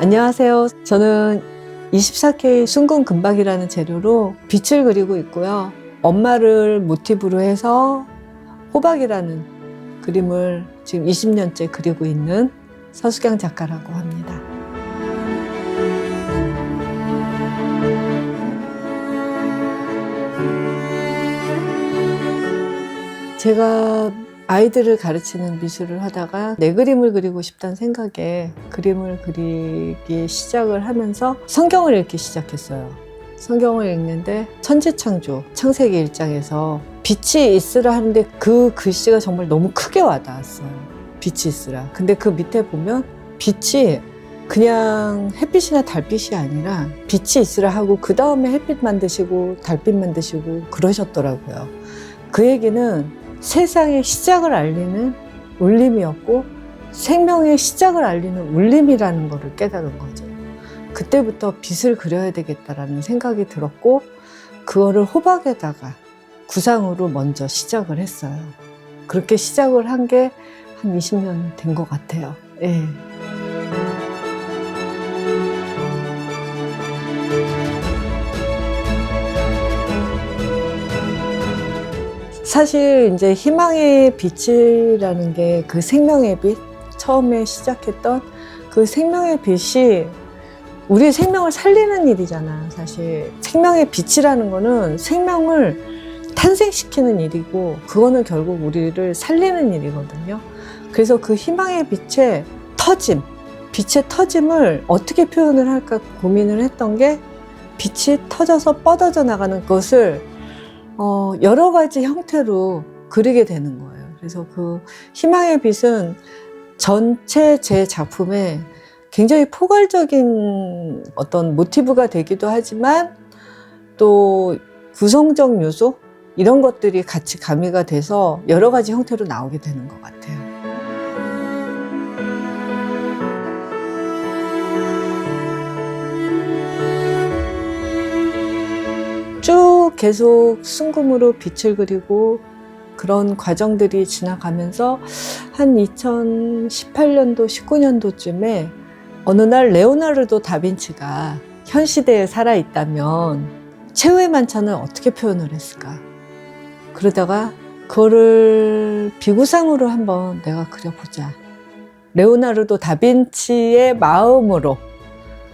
안녕하세요. 저는 24K 순금 금박이라는 재료로 빛을 그리고 있고요. 엄마를 모티브로 해서 호박이라는 그림을 지금 20년째 그리고 있는 서수경 작가라고 합니다. 제가 아이들을 가르치는 미술을 하다가 내 그림을 그리고 싶다는 생각에 그림을 그리기 시작을 하면서 성경을 읽기 시작했어요. 성경을 읽는데 천지창조, 창세기 1장에서 빛이 있으라 하는데 그 글씨가 정말 너무 크게 와닿았어요. 빛이 있으라. 근데 그 밑에 보면 빛이 그냥 햇빛이나 달빛이 아니라 빛이 있으라 하고 그 다음에 햇빛 만드시고 달빛 만드시고 그러셨더라고요. 그 얘기는 세상의 시작을 알리는 울림이었고 생명의 시작을 알리는 울림이라는 것을 깨달은 거죠. 그때부터 빛을 그려야 되겠다라는 생각이 들었고 그거를 호박에다가 구상으로 먼저 시작을 했어요. 그렇게 시작을 한 게 한 20년 된 것 같아요. 예. 사실 이제 희망의 빛이라는 게 그 생명의 빛, 처음에 시작했던 그 생명의 빛이 우리의 생명을 살리는 일이잖아. 사실 생명의 빛이라는 거는 생명을 탄생시키는 일이고 그거는 결국 우리를 살리는 일이거든요. 그래서 그 희망의 빛의 터짐, 빛의 터짐을 어떻게 표현을 할까 고민을 했던 게 빛이 터져서 뻗어져 나가는 것을 여러 가지 형태로 그리게 되는 거예요. 그래서 그 희망의 빛은 전체 제 작품에 굉장히 포괄적인 어떤 모티브가 되기도 하지만 또 구성적 요소 이런 것들이 같이 가미가 돼서 여러 가지 형태로 나오게 되는 것 같아요. 쭉 계속 순금으로 빛을 그리고 그런 과정들이 지나가면서 한 2018년도, 19년도쯤에 어느 날 레오나르도 다빈치가 현 시대에 살아있다면 최후의 만찬을 어떻게 표현을 했을까? 그러다가 그거를 비구상으로 한번 내가 그려보자. 레오나르도 다빈치의 마음으로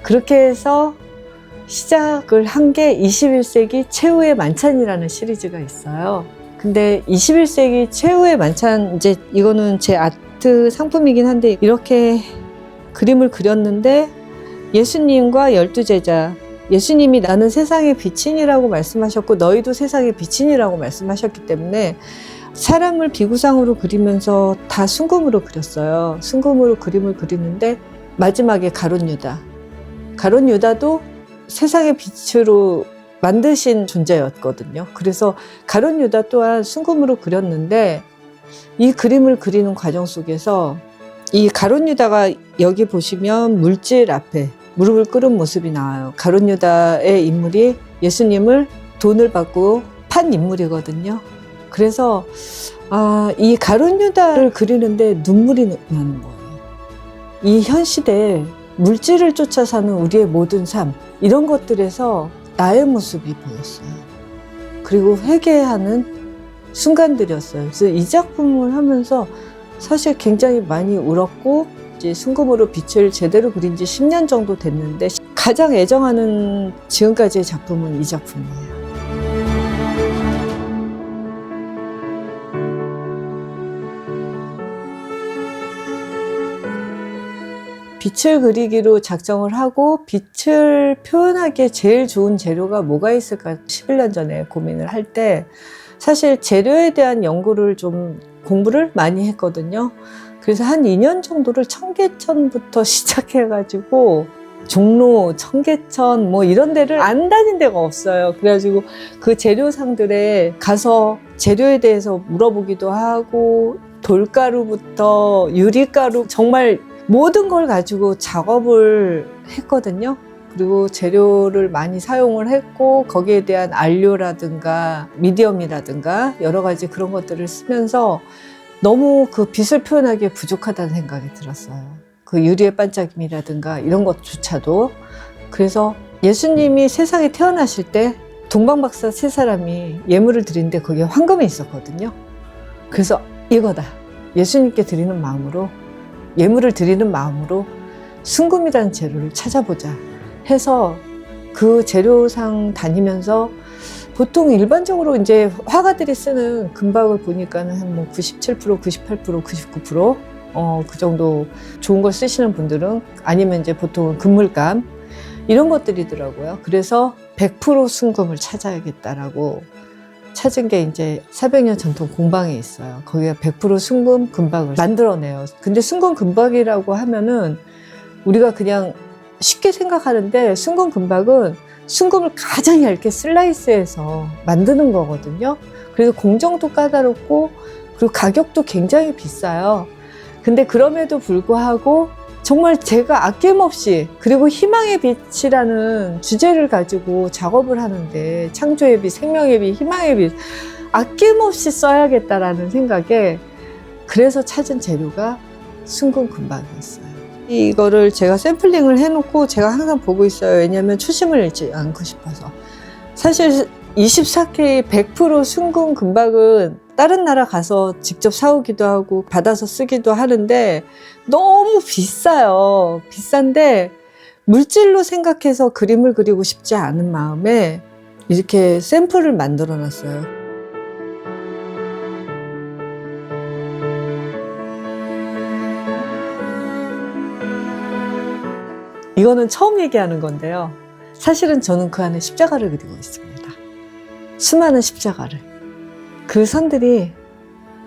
그렇게 해서 시작을 한 게 21세기 최후의 만찬이라는 시리즈가 있어요. 근데 21세기 최후의 만찬, 이제 이거는 제 아트 상품이긴 한데 이렇게 그림을 그렸는데 예수님과 12제자, 예수님이 나는 세상의 빛이니라고 말씀하셨고 너희도 세상의 빛이니라고 말씀하셨기 때문에 사람을 비구상으로 그리면서 다 순금으로 그렸어요. 순금으로 그림을 그리는데 마지막에 가룟 유다도 세상의 빛으로 만드신 존재였거든요. 그래서 가룟 유다 또한 순금으로 그렸는데 이 그림을 그리는 과정 속에서 이 가룟 유다가 여기 보시면 물질 앞에 무릎을 꿇은 모습이 나와요. 가룟 유다의 인물이 예수님을 돈을 받고 판 인물이거든요. 그래서 이 가룟 유다를 그리는데 눈물이 나는 거예요. 이 현 시대에 물질을 쫓아 사는 우리의 모든 삶 이런 것들에서 나의 모습이 보였어요. 그리고 회개하는 순간들이었어요. 그래서 이 작품을 하면서 사실 굉장히 많이 울었고 이제 순금으로 빛을 제대로 그린 지 10년 정도 됐는데 가장 애정하는 지금까지의 작품은 이 작품이에요. 빛을 그리기로 작정을 하고 빛을 표현하기에 제일 좋은 재료가 뭐가 있을까 11년 전에 고민을 할 때 사실 재료에 대한 연구를 좀 공부를 많이 했거든요. 그래서 한 2년 정도를 청계천부터 시작해가지고 종로, 청계천 뭐 이런 데를 안 다닌 데가 없어요. 그래가지고 그 재료상들에 가서 재료에 대해서 물어보기도 하고 돌가루부터 유리가루 정말 모든 걸 가지고 작업을 했거든요. 그리고 재료를 많이 사용을 했고 거기에 대한 안료라든가 미디엄이라든가 여러 가지 그런 것들을 쓰면서 너무 그 빛을 표현하기에 부족하다는 생각이 들었어요. 그 유리의 반짝임이라든가 이런 것조차도. 그래서 예수님이 세상에 태어나실 때 동방박사 세 사람이 예물을 드리는데 거기에 황금이 있었거든요. 그래서 이거다. 예수님께 드리는 마음으로, 예물을 드리는 마음으로 순금이라는 재료를 찾아보자 해서 그 재료상 다니면서 보통 일반적으로 이제 화가들이 쓰는 금박을 보니까는 한 뭐 97%, 98%, 99%, 그 정도 좋은 걸 쓰시는 분들은, 아니면 이제 보통은 금물감 이런 것들이더라고요. 그래서 100% 순금을 찾아야겠다라고 찾은 게 이제 400년 전통 공방에 있어요. 거기가 100% 순금 금박을 만들어내요. 근데 순금 금박이라고 하면은 우리가 그냥 쉽게 생각하는데, 순금 금박은 순금을 가장 얇게 슬라이스해서 만드는 거거든요. 그래서 공정도 까다롭고 그리고 가격도 굉장히 비싸요. 근데 그럼에도 불구하고 정말 제가 아낌없이, 그리고 희망의 빛이라는 주제를 가지고 작업을 하는데, 창조의 빛, 생명의 빛, 희망의 빛, 아낌없이 써야겠다라는 생각에 그래서 찾은 재료가 순금 금박이었어요. 이거를 제가 샘플링을 해놓고 제가 항상 보고 있어요. 왜냐하면 초심을 잃지 않고 싶어서. 사실 24K 100% 순금 금박은 다른 나라 가서 직접 사오기도 하고 받아서 쓰기도 하는데 너무 비싸요. 비싼데 물질로 생각해서 그림을 그리고 싶지 않은 마음에 이렇게 샘플을 만들어 놨어요. 이거는 처음 얘기하는 건데요. 사실은 저는 그 안에 십자가를 그리고 있습니다. 수많은 십자가를. 그 선들이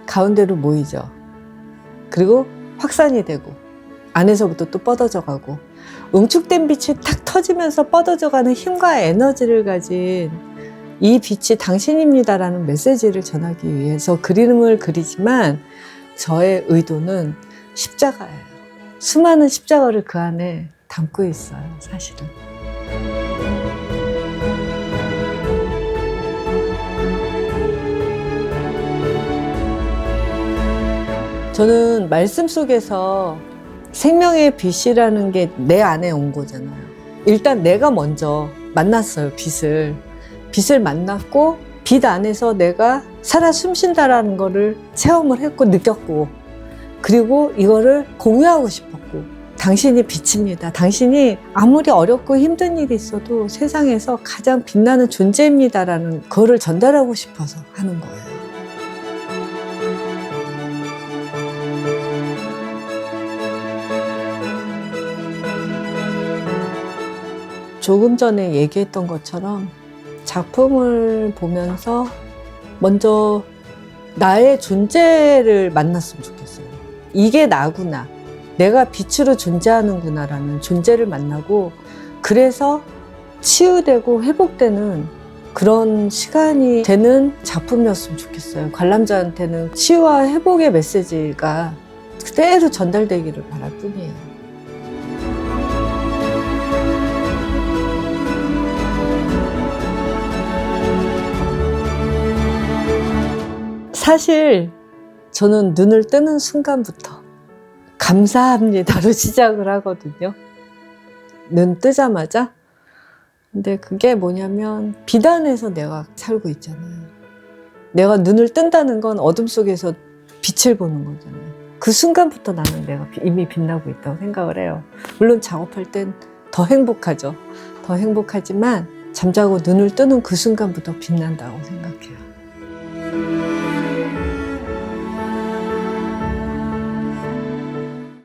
가운데로 모이죠. 그리고 확산이 되고 안에서부터 또 뻗어져 가고, 응축된 빛이 탁 터지면서 뻗어져 가는 힘과 에너지를 가진 이 빛이 당신입니다라는 메시지를 전하기 위해서 그림을 그리지만, 저의 의도는 십자가예요. 수많은 십자가를 그 안에 담고 있어요, 사실은. 저는 말씀 속에서 생명의 빛이라는 게 내 안에 온 거잖아요. 일단 내가 먼저 만났어요, 빛을. 빛을 만났고, 빛 안에서 내가 살아 숨쉰다라는 거를 체험을 했고 느꼈고, 그리고 이거를 공유하고 싶었고, 당신이 빛입니다. 당신이 아무리 어렵고 힘든 일이 있어도 세상에서 가장 빛나는 존재입니다라는 거를 전달하고 싶어서 하는 거예요. 조금 전에 얘기했던 것처럼 작품을 보면서 먼저 나의 존재를 만났으면 좋겠어요. 이게 나구나. 내가 빛으로 존재하는구나라는 존재를 만나고, 그래서 치유되고 회복되는 그런 시간이 되는 작품이었으면 좋겠어요. 관람자한테는 치유와 회복의 메시지가 그대로 전달되기를 바랄 뿐이에요. 사실 저는 눈을 뜨는 순간부터 감사합니다로 시작을 하거든요. 눈 뜨자마자. 근데 그게 뭐냐면, 비단에서 내가 살고 있잖아요. 내가 눈을 뜬다는 건 어둠 속에서 빛을 보는 거잖아요. 그 순간부터 나는 내가 이미 빛나고 있다고 생각을 해요. 물론 작업할 땐 더 행복하죠. 더 행복하지만 잠자고 눈을 뜨는 그 순간부터 빛난다고 생각해요.